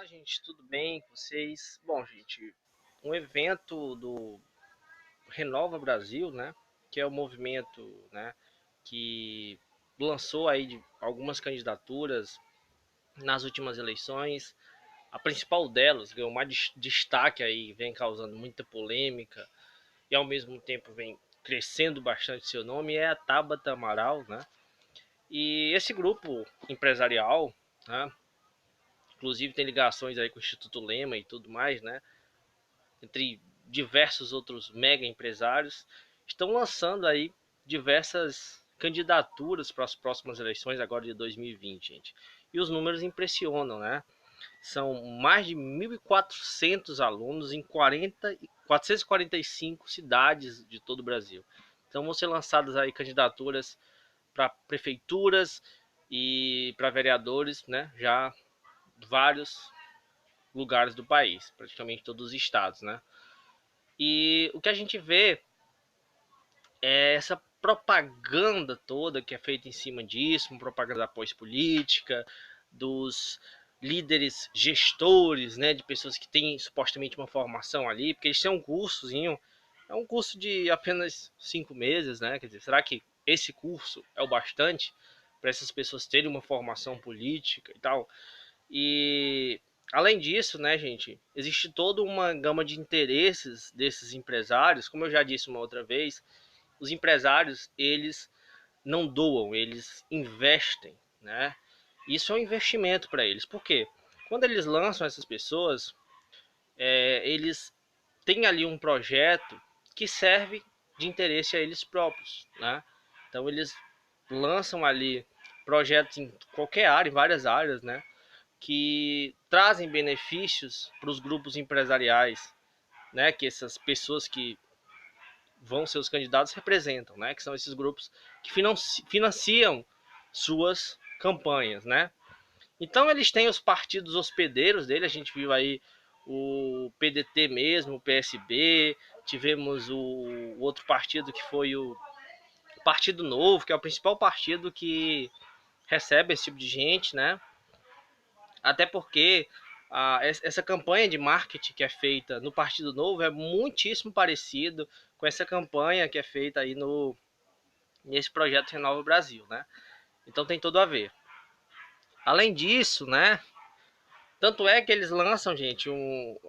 Olá, gente, tudo bem com vocês? Bom, gente, um evento do Renova Brasil, né, que é o movimento, né, que lançou aí algumas candidaturas nas últimas eleições. A principal delas ganhou mais destaque aí, vem causando muita polêmica e ao mesmo tempo vem crescendo bastante seu nome, é a Tabata Amaral, né? E esse grupo empresarial, né, inclusive tem ligações aí com o Instituto Lema e tudo mais, né? Entre diversos outros mega empresários, estão lançando aí diversas candidaturas para as próximas eleições agora de 2020, gente. E os números impressionam, né? São mais de 1.400 alunos em 445 cidades de todo o Brasil. Então vão ser lançadas aí candidaturas para prefeituras e para vereadores, né? Já vários lugares do país, praticamente todos os estados, né? E o que a gente vê é essa propaganda toda que é feita em cima disso, uma propaganda da pós-política, dos líderes gestores, né, de pessoas que têm supostamente uma formação ali, porque eles têm um cursozinho, é um curso de apenas 5 meses, né? Quer dizer, será que esse curso é o bastante para essas pessoas terem uma formação política e tal? E além disso, né, gente, existe toda uma gama de interesses desses empresários. Como eu já disse uma outra vez, os empresários, eles não doam, eles investem, né? Isso é um investimento para eles. Por quê? Quando eles lançam essas pessoas, eles têm ali um projeto que serve de interesse a eles próprios, né? Então eles lançam ali projetos em qualquer área, em várias áreas, né? Que trazem benefícios para os grupos empresariais, né, que essas pessoas que vão ser os candidatos representam, né, que são esses grupos que financiam suas campanhas, né. Então eles têm os partidos hospedeiros dele, a gente viu aí o PDT mesmo, o PSB, tivemos o outro partido que foi o Partido Novo, que é o principal partido que recebe esse tipo de gente, né. Até porque essa campanha de marketing que é feita no Partido Novo é muitíssimo parecido com essa campanha que é feita aí nesse projeto Renova Brasil, né? Então tem tudo a ver. Além disso, né? Tanto é que eles lançam, gente,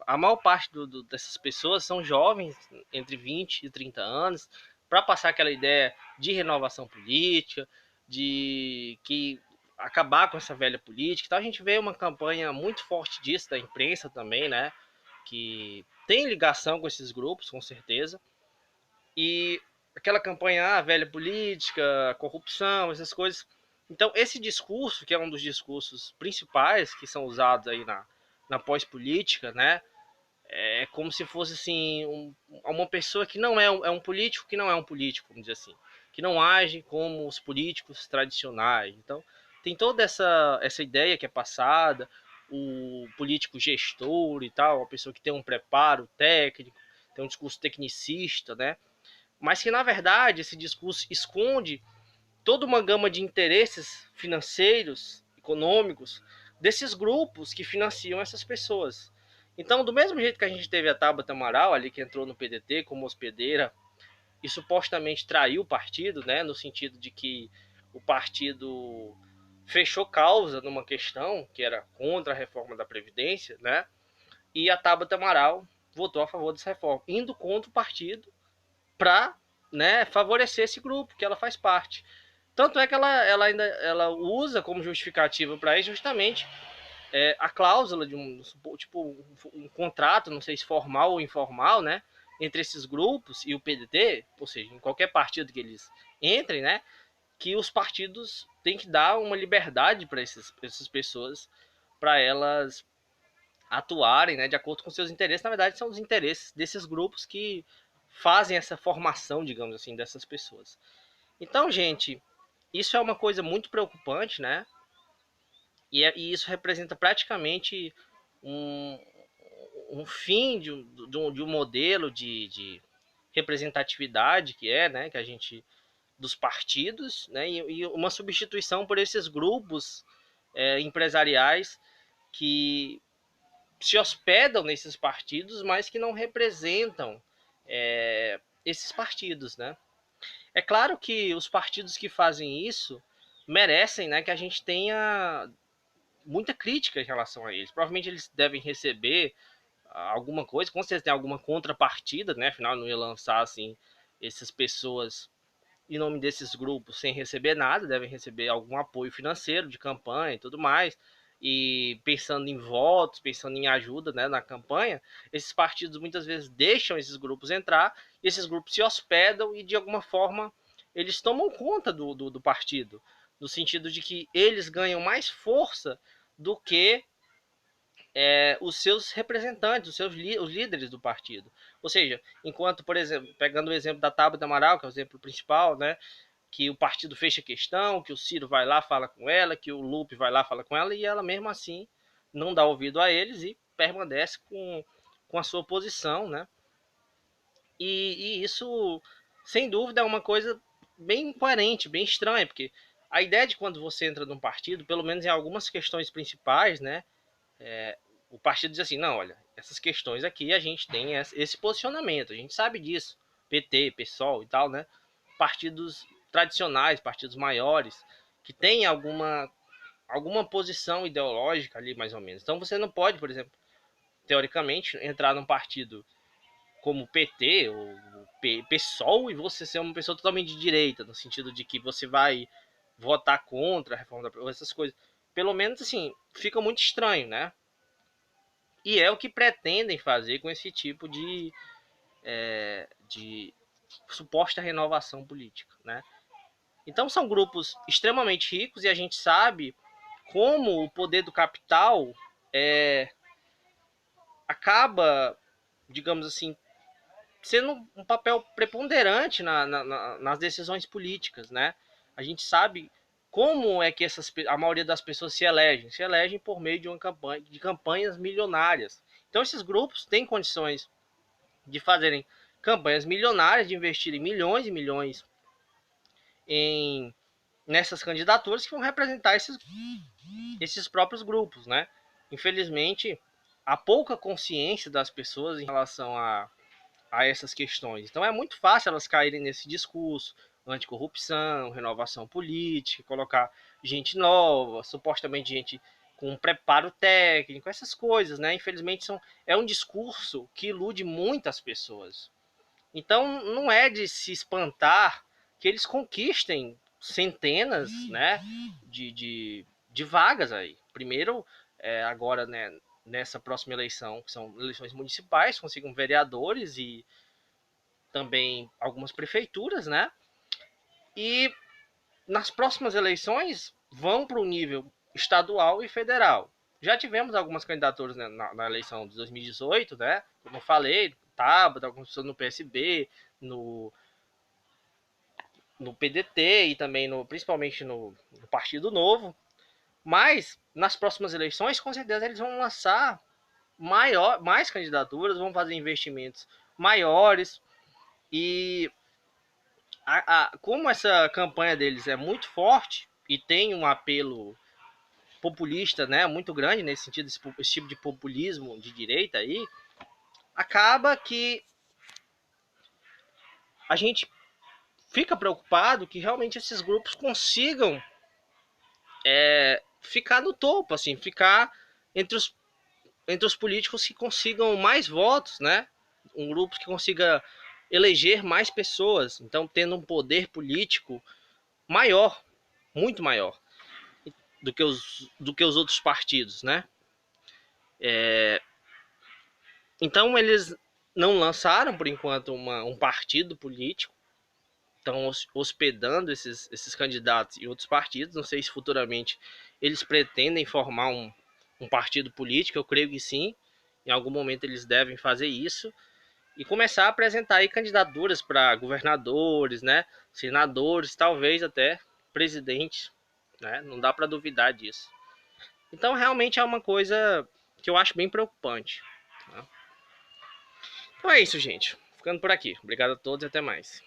a maior parte dessas pessoas são jovens, entre 20 e 30 anos, para passar aquela ideia de renovação política, de que acabar com essa velha política. Então a gente vê uma campanha muito forte disso da imprensa também, né? Que tem ligação com esses grupos, com certeza. E aquela campanha, velha política, corrupção, essas coisas. Então, esse discurso, que é um dos discursos principais que são usados aí na pós-política, né? É como se fosse assim uma pessoa que não é um político que não é um político, vamos dizer assim, que não age como os políticos tradicionais. Então, tem toda essa ideia que é passada, o político gestor e tal, a pessoa que tem um preparo técnico, tem um discurso tecnicista, né? Mas que na verdade esse discurso esconde toda uma gama de interesses financeiros, econômicos desses grupos que financiam essas pessoas. Então, do mesmo jeito que a gente teve a Tabata Amaral ali que entrou no PDT como hospedeira e supostamente traiu o partido, né, no sentido de que o partido fechou causa numa questão que era contra a reforma da previdência, né? E a Tabata Amaral votou a favor dessa reforma, indo contra o partido para, né, favorecer esse grupo que ela faz parte. Tanto é que ela usa como justificativa para isso justamente a cláusula de um contrato, não sei se formal ou informal, né, entre esses grupos e o PDT, ou seja, em qualquer partido que eles entrem, né, que os partidos têm que dar uma liberdade para essas pessoas, para elas atuarem, né, de acordo com seus interesses. Na verdade, são os interesses desses grupos que fazem essa formação, digamos assim, dessas pessoas. Então, gente, isso é uma coisa muito preocupante, né? E isso representa praticamente um, um fim de um modelo de representatividade que é, né, que a gente dos partidos, né, e uma substituição por esses grupos empresariais que se hospedam nesses partidos, mas que não representam esses partidos, né? É claro que os partidos que fazem isso merecem, né, que a gente tenha muita crítica em relação a eles. Provavelmente eles devem receber alguma coisa, com certeza tem alguma contrapartida, né? Afinal, não ia lançar assim essas pessoas em nome desses grupos sem receber nada, devem receber algum apoio financeiro de campanha e tudo mais. E pensando em votos, pensando em ajuda, né, na campanha, esses partidos muitas vezes deixam esses grupos entrar, e esses grupos se hospedam e de alguma forma eles tomam conta do partido, no sentido de que eles ganham mais força do que os seus representantes, os líderes do partido. Ou seja, enquanto, por exemplo, pegando o exemplo da Tabata Amaral, que é o exemplo principal, né, que o partido fecha questão, que o Ciro vai lá, fala com ela, que o Lupe vai lá, fala com ela, e ela mesmo assim não dá ouvido a eles e permanece com a sua posição, né? E isso, sem dúvida, é uma coisa bem incoerente, bem estranha, porque a ideia de quando você entra num partido, pelo menos em algumas questões principais, né? O partido diz assim, não, olha, essas questões aqui a gente tem esse posicionamento, a gente sabe disso, PT, PSOL e tal, né? Partidos tradicionais, partidos maiores, que têm alguma posição ideológica ali, mais ou menos. Então você não pode, por exemplo, teoricamente, entrar num partido como o PT ou PSOL e você ser uma pessoa totalmente de direita, no sentido de que você vai votar contra a reforma da essas coisas. Pelo menos assim, fica muito estranho, né? E é o que pretendem fazer com esse tipo de suposta renovação política, né? Então são grupos extremamente ricos e a gente sabe como o poder do capital acaba, digamos assim, sendo um papel preponderante nas decisões políticas, né? A gente sabe como é que a maioria das pessoas se elegem por meio de campanhas milionárias. Então esses grupos têm condições de fazerem campanhas milionárias, de investirem milhões e milhões em nessas candidaturas que vão representar esses próprios grupos, né? Infelizmente, há pouca consciência das pessoas em relação a essas questões. Então é muito fácil elas caírem nesse discurso anticorrupção, renovação política, colocar gente nova, supostamente gente com preparo técnico, essas coisas, né? Infelizmente é um discurso que ilude muitas pessoas. Então não é de se espantar que eles conquistem centenas, né, de vagas aí. Primeiro, agora, né, nessa próxima eleição, que são eleições municipais, consigam vereadores e também algumas prefeituras, né? E nas próximas eleições vão para o nível estadual e federal. Já tivemos algumas candidaturas, né, na eleição de 2018, né? Como eu falei, Tabata, algumas pessoas no PSB, no, no PDT e também principalmente no Partido Novo. Mas nas próximas eleições, com certeza, eles vão lançar mais candidaturas, vão fazer investimentos maiores. E como essa campanha deles é muito forte e tem um apelo populista, né, muito grande nesse sentido, esse tipo de populismo de direita aí, acaba que a gente fica preocupado que realmente esses grupos consigam ficar no topo, assim, ficar entre os políticos que consigam mais votos, né? Um grupo que consiga eleger mais pessoas, então tendo um poder político maior, muito maior do que os outros partidos, né? Então eles não lançaram por enquanto um partido político, estão hospedando esses candidatos em outros partidos. Não sei se futuramente eles pretendem formar um partido político, eu creio que sim. Em algum momento eles devem fazer isso e começar a apresentar aí candidaturas para governadores, né, senadores, talvez até presidentes, né? Não dá para duvidar disso. Então realmente é uma coisa que eu acho bem preocupante. Tá? Então é isso, gente. Ficando por aqui. Obrigado a todos e até mais.